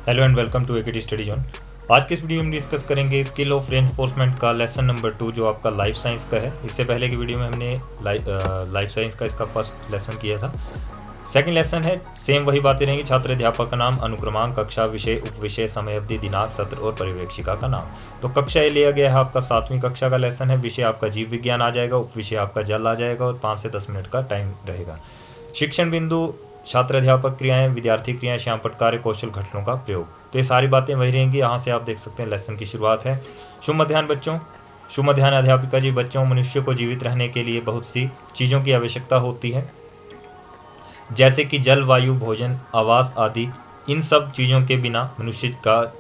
Hello and welcome to AKT study zone. आज के इस वीडियो में डिस्कस करेंगे स्किल ऑफ रेनफोर्समेंट का लेसन नंबर 2 जो आपका लाइफ साइंस का है। इससे पहले की वीडियो में हमने लाइफ साइंस का इसका फर्स्ट लेसन किया था। सेकंड लेसन है, सेम वही बातें रहेंगी। छात्र अध्यापक का नाम, अनुक्रमांक, कक्षा, विषय, उपविषय, समय अवधि, दिनांक, सत्र और पर्यवेक्षिका का नाम। तो कक्षा ये लिया गया है आपका 7वीं कक्षा का लेसन है। विषय आपका जीव विज्ञान आ जाएगा, उपविषय आपका जल आ जाएगा और 5 से 10 मिनट का टाइम रहेगा। शिक्षण बिंदु, छात्र अध्यापक क्रियाएं, विद्यार्थी क्रियाएं, श्यामपट्ट कार्य, कौशल घटकों का प्रयोग। तो ये सारी बातें वही रहेंगी। यहाँ से आप देख सकते हैं लेसन की शुरुआत है। शुभ मध्याह्न बच्चों। शुभ मध्याह्न अध्यापिका जी। बच्चों, मनुष्य को जीवित रहने के लिए बहुत सी चीज़ों की आवश्यकता होती है, जैसे कि जल, वायु, भोजन, आवास आदि। इन सब चीज़ों के बिना मनुष्य का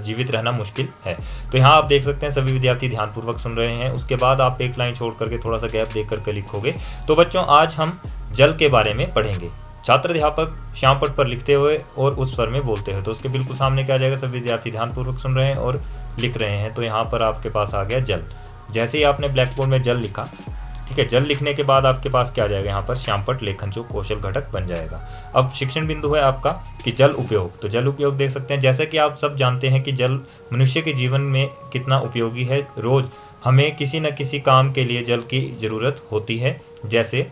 जीवित रहना मुश्किल है। तो यहाँ आप देख सकते हैं सभी विद्यार्थी ध्यानपूर्वक सुन रहे हैं। उसके बाद आप एक लाइन छोड़ करके थोड़ा सा गैप देख करके लिखोगे। तो बच्चों, आज हम जल के बारे में पढ़ेंगे। छात्र अध्यापक श्यामपट्ट पर लिखते हुए और उस स्वर में बोलते हुए। तो उसके बिल्कुल सामने क्या आ जाएगा, सभी विद्यार्थी ध्यानपूर्वक सुन रहे हैं और लिख रहे हैं। तो यहाँ पर आपके पास आ गया जल। जैसे ही आपने ब्लैक बोर्ड में जल लिखा, ठीक है, जल लिखने के बाद आपके पास क्या आ जाएगा, यहाँ पर श्यामपट्ट लेखन जो कौशल घटक बन जाएगा। अब शिक्षण बिंदु है आपका कि जल उपयोग। तो जल उपयोग देख सकते हैं, जैसे कि आप सब जानते हैं कि जल मनुष्य के जीवन में कितना उपयोगी है। रोज हमें किसी न किसी काम के लिए जल की जरूरत होती है, जैसे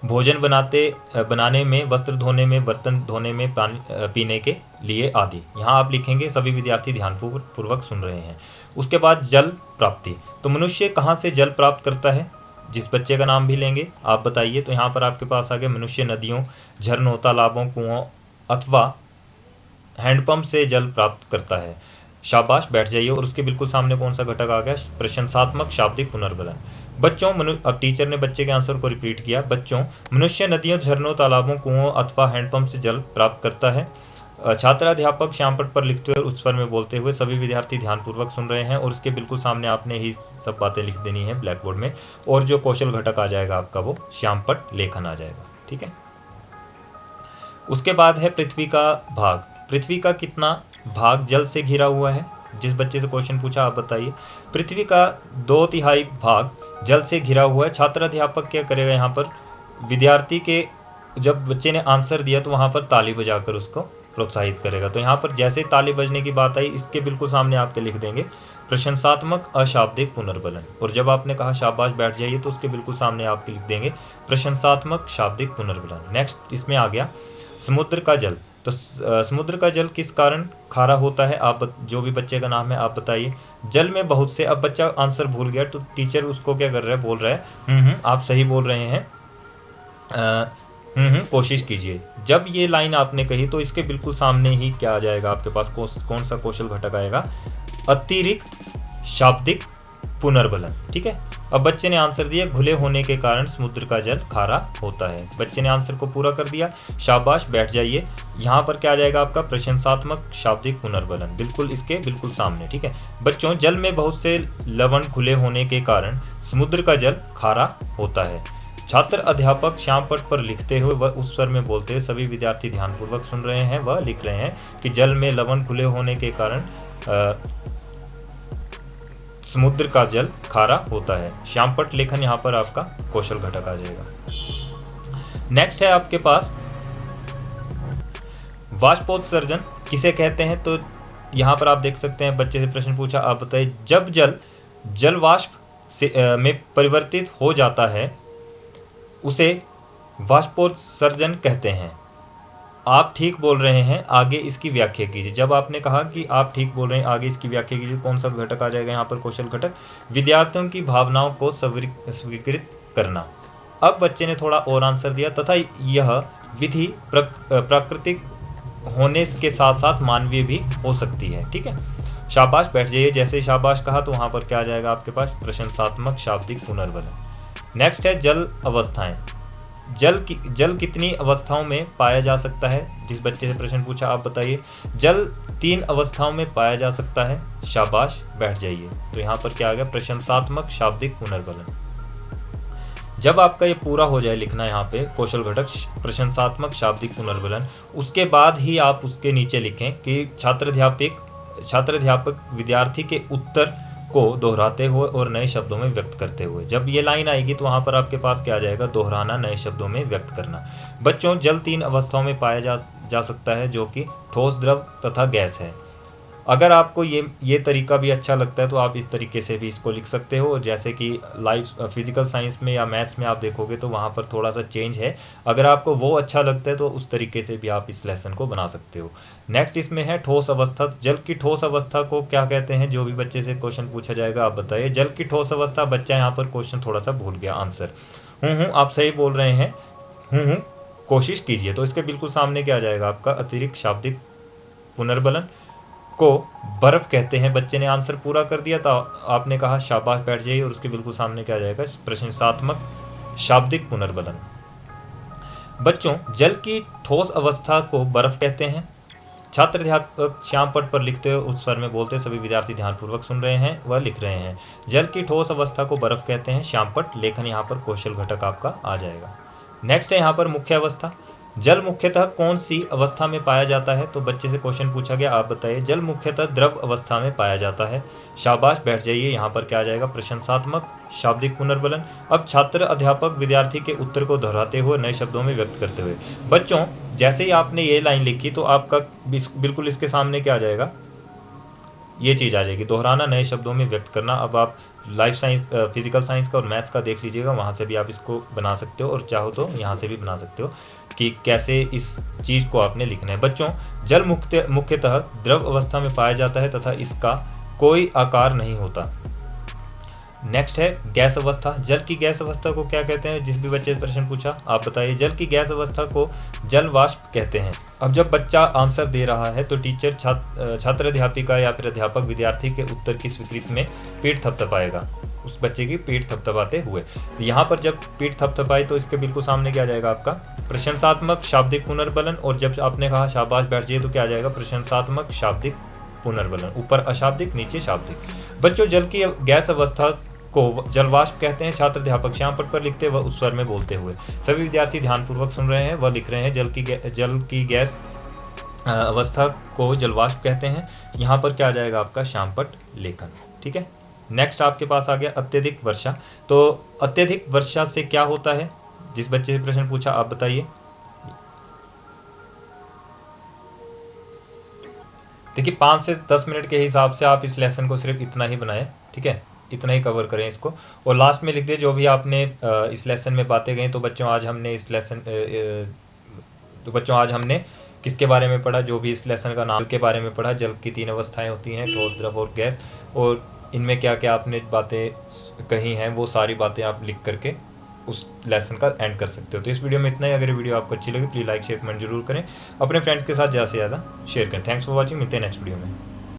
भोजन बनाने में, वस्त्र धोने में, बर्तन धोने में, पानी पीने के लिए आदि। यहाँ आप लिखेंगे, सभी विद्यार्थी ध्यानपूर्वक सुन रहे हैं। उसके बाद जल प्राप्ति। तो मनुष्य कहाँ से जल प्राप्त करता है, जिस बच्चे का नाम भी लेंगे आप बताइए। तो यहाँ पर आपके पास आ गया, मनुष्य नदियों, झरनों, तालाबों, कुओं अथवा हैंडपंप से जल प्राप्त करता है। शाबाश, बैठ जाइए। और उसके बिल्कुल सामने कौन सा घटक आ गया, प्रशंसात्मक शाब्दिक पुनर्बलन। बच्चों, अब टीचर ने बच्चे के आंसर को रिपीट किया। बच्चों, मनुष्य नदियों, झरनों, तालाबों, कुओं अथवा हैंडपंप से जल प्राप्त करता है। छात्र अध्यापक श्यामपट्ट पर लिखते हुए उस स्वर में बोलते हुए। सभी विद्यार्थी ध्यानपूर्वक सुन रहे हैं और उसके बिल्कुल सामने आपने ही सब बातें लिख देनी है ब्लैक बोर्ड में। और जो कौशल घटक आ जाएगा आपका, वो श्यामपट्ट लेखन आ जाएगा। ठीक है। उसके बाद है पृथ्वी का भाग। पृथ्वी का कितना भाग जल से घिरा हुआ है, जिस बच्चे से क्वेश्चन पूछा आप बताइए। पृथ्वी का 2/3 भाग जल से घिरा हुआ है। छात्र अध्यापक क्या करेगा, यहाँ पर विद्यार्थी के, जब बच्चे ने आंसर दिया तो वहाँ पर ताली बजाकर उसको प्रोत्साहित करेगा। तो यहाँ पर जैसे ताली बजने की बात आई, इसके बिल्कुल सामने आपके लिख देंगे प्रशंसात्मक अशाब्दिक पुनर्बलन। और जब आपने कहा शाबाश बैठ जाइए, तो उसके बिल्कुल सामने आपके लिख देंगे प्रशंसात्मक शाब्दिक पुनर्बलन। नेक्स्ट इसमें आ गया समुद्र का जल। तो समुद्र का जल किस कारण खारा होता है, आप जो भी बच्चे का नाम है आप बताइए। जल में बहुत से, अब बच्चा आंसर भूल गया तो टीचर उसको क्या कर रहा है, बोल रहा है आप सही बोल रहे हैं, कोशिश कीजिए। जब ये लाइन आपने कही तो इसके बिल्कुल सामने ही क्या आ जाएगा आपके पास, कौन सा कौशल घटक आएगा, अतिरिक्त शाब्दिक पुनर्बलन। ठीक है। अब बच्चे ने आंसर दिया, घुले होने के कारण समुद्र का जल खारा होता है। बच्चे ने आंसर को पूरा कर दिया, शाबाश बैठ जाइए। यहाँ पर क्या आ जाएगा आपका, प्रशंसात्मक शाब्दिक पुनर्बलन, बिल्कुल इसके बिल्कुल सामने। ठीक है। बच्चों, जल में बहुत से लवण घुले होने के कारण समुद्र का जल खारा होता है। छात्र अध्यापक श्यामपट्ट पर लिखते हुए व उस स्वर में बोलते हुए। सभी विद्यार्थी ध्यानपूर्वक सुन रहे हैं व लिख रहे हैं कि जल में लवण घुले होने के कारण समुद्र का जल खारा होता है। श्यामपट्ट लेखन यहाँ पर आपका कौशल घटक आ जाएगा। नेक्स्ट है आपके पास वाष्पोत्सर्जन किसे कहते हैं। तो यहाँ पर आप देख सकते हैं, बच्चे से प्रश्न पूछा, आप बताइए। जब जल वाष्प में परिवर्तित हो जाता है उसे वाष्पोत्सर्जन कहते हैं। आप ठीक बोल रहे हैं, आगे इसकी व्याख्या कीजिए। जब आपने कहा कि आप ठीक बोल रहे हैं, आगे इसकी व्याख्या कीजिए, कौन सा घटक आ जाएगा यहाँ पर, कौशल घटक, विद्यार्थियों की भावनाओं को स्वीकृत करना। अब बच्चे ने थोड़ा और आंसर दिया, तथा यह विधि प्राकृतिक होने के साथ साथ मानवीय भी हो सकती है। ठीक है। शाबाश बैठ जाइए। जैसे शाबाश कहा तो वहाँ पर क्या आ जाएगा आपके पास, प्रशंसात्मक शाब्दिक पुनर्बलन। नेक्स्ट है जल अवस्थाएं। जल कितनी अवस्थाओं में पाया जा सकता है, जिस बच्चे से प्रश्न पूछा आप बताइए। जल 3 अवस्थाओं में पाया जा सकता है। शाबाश बैठ जाइए। तो यहाँ पर क्या आ गया, प्रशंसात्मक शाब्दिक पुनर्बलन। जब आपका ये पूरा हो जाए लिखना यहाँ पे कौशल घटक प्रशंसात्मक शाब्दिक पुनर्बलन, उसके बाद ही आप उसके नीचे लिखें कि छात्र अध्यापक विद्यार्थी के उत्तर को दोहराते हुए और नए शब्दों में व्यक्त करते हुए। जब ये लाइन आएगी तो वहाँ पर आपके पास क्या आ जाएगा, दोहराना, नए शब्दों में व्यक्त करना। बच्चों, जल 3 अवस्थाओं में पाया जा सकता है जो कि ठोस, द्रव तथा गैस है। अगर आपको ये तरीका भी अच्छा लगता है तो आप इस तरीके से भी इसको लिख सकते हो। जैसे कि फिजिकल साइंस में या मैथ्स में आप देखोगे तो वहाँ पर थोड़ा सा चेंज है। अगर आपको वो अच्छा लगता है तो उस तरीके से भी आप इस लेसन को बना सकते हो। नेक्स्ट इसमें है ठोस अवस्था। जल की ठोस अवस्था को क्या कहते हैं? जो भी बच्चे से क्वेश्चन पूछा जाएगा आप बताइए। जल की ठोस अवस्था, बच्चा यहाँ पर क्वेश्चन थोड़ा सा भूल गया आंसर। आप सही बोल रहे हैं। कोशिश कीजिए। तो इसके बिल्कुल सामने क्या आ जाएगा आपका? अतिरिक्त शाब्दिक पुनर्बलन को बर्फ कहते हैं। बच्चे ने आंसर पूरा कर दिया तो आपने कहा शाबाश, बैठ जाइए। और उसके बिल्कुल सामने क्या आ जाएगा? प्रशंसात्मक शाब्दिक पुनर्बलन। बच्चों, जल की ठोस अवस्था को बर्फ कहते हैं। छात्र अध्यापक श्याम पट पर लिखते हुए उस स्वर में बोलते, सभी विद्यार्थी ध्यानपूर्वक सुन रहे हैं व लिख रहे हैं। जल की ठोस अवस्था को बर्फ कहते हैं। श्याम पट लेखन यहाँ पर कौशल घटक आपका आ जाएगा। नेक्स्ट है यहाँ पर मुख्य अवस्था। जल मुख्यतः कौन सी अवस्था में पाया जाता है? तो बच्चे से क्वेश्चन पूछा गया, आप बताइए। जल मुख्यतः द्रव अवस्था में पाया जाता है। शाबाश, बैठ जाइए। यहाँ पर क्या आ जाएगा? प्रशंसात्मक शाब्दिक पुनर्बलन। अब छात्र अध्यापक विद्यार्थी के उत्तर को दोहराते हुए नए शब्दों में व्यक्त करते हुए। बच्चों, जैसे ही आपने ये लाइन लिखी तो आपका बिल्कुल इसके सामने क्या आ जाएगा? ये चीज़ आ जाएगी, दोहराना, नए शब्दों में व्यक्त करना। अब आप लाइफ साइंस, फिजिकल साइंस का और मैथ्स का देख लीजिएगा, वहाँ से भी आप इसको बना सकते हो और चाहो तो यहाँ से भी बना सकते हो कि कैसे इस चीज़ को आपने लिखना है। बच्चों, जल मुख्यतः द्रव अवस्था में पाया जाता है तथा इसका कोई आकार नहीं होता। नेक्स्ट है गैस अवस्था। जल की गैस अवस्था को क्या कहते हैं? जिस भी बच्चे से प्रश्न पूछा आप बताइए। जल की गैस अवस्था को जल वाष्प कहते हैं। अब जब बच्चा आंसर दे रहा है तो टीचर छात्र अध्यापिका या फिर अध्यापक विद्यार्थी के उत्तर की स्वीकृति में पीठ थपथपाएगा, उस बच्चे की पीठ थपथपाते हुए। तो यहाँ पर जब पीठ थपथपाई तो इसके बिल्कुल सामने क्या आ जाएगा आपका? प्रशंसात्मक शाब्दिक पुनर्बलन। और जब आपने कहा शाबाश, बैठ जाइए, तो क्या आ जाएगा? प्रशंसात्मक शाब्दिक पुनर्बलन। ऊपर अशाब्दिक, नीचे शाब्दिक। बच्चों, जल की गैस अवस्था को जलवाष्प कहते हैं। छात्र अध्यापक श्याम पट पर लिखते व उस स्वर में बोलते हुए। सभी विद्यार्थी ध्यानपूर्वक सुन रहे हैं व लिख रहे हैं। जल की गैस अवस्था को जलवाष्प कहते हैं। यहाँ पर क्या आ जाएगा आपका? श्याम पट लेखन। ठीक है। नेक्स्ट आपके पास आ गया अत्यधिक वर्षा। तो अत्यधिक वर्षा से क्या होता है? जिस बच्चे से प्रश्न पूछा आप बताइए। देखिए, 5 से 10 मिनट के हिसाब से आप इस लेसन को सिर्फ इतना ही बनाएं। ठीक है, इतना ही कवर करें इसको। और लास्ट में लिख दिए जो भी आपने इस लेसन में बातें गई। तो बच्चों, आज हमने किसके बारे में पढ़ा? जो भी इस लेसन का नाम के बारे में पढ़ा। जल की 3 अवस्थाएं होती हैं, ठोस, द्रव और गैस। और इनमें क्या क्या आपने बातें कही हैं वो सारी बातें आप लिख करके उस लेसन का एंड कर सकते हो। तो इस वीडियो में इतना ही। अगर वीडियो आपको अच्छी लगी प्लीज़ लाइक शेयर कमेंट जरूर करें। अपने फ्रेंड्स के साथ ज़्यादा से ज़्यादा शेयर करें। Thanks for watching. मिलते हैं नेक्स्ट वीडियो में।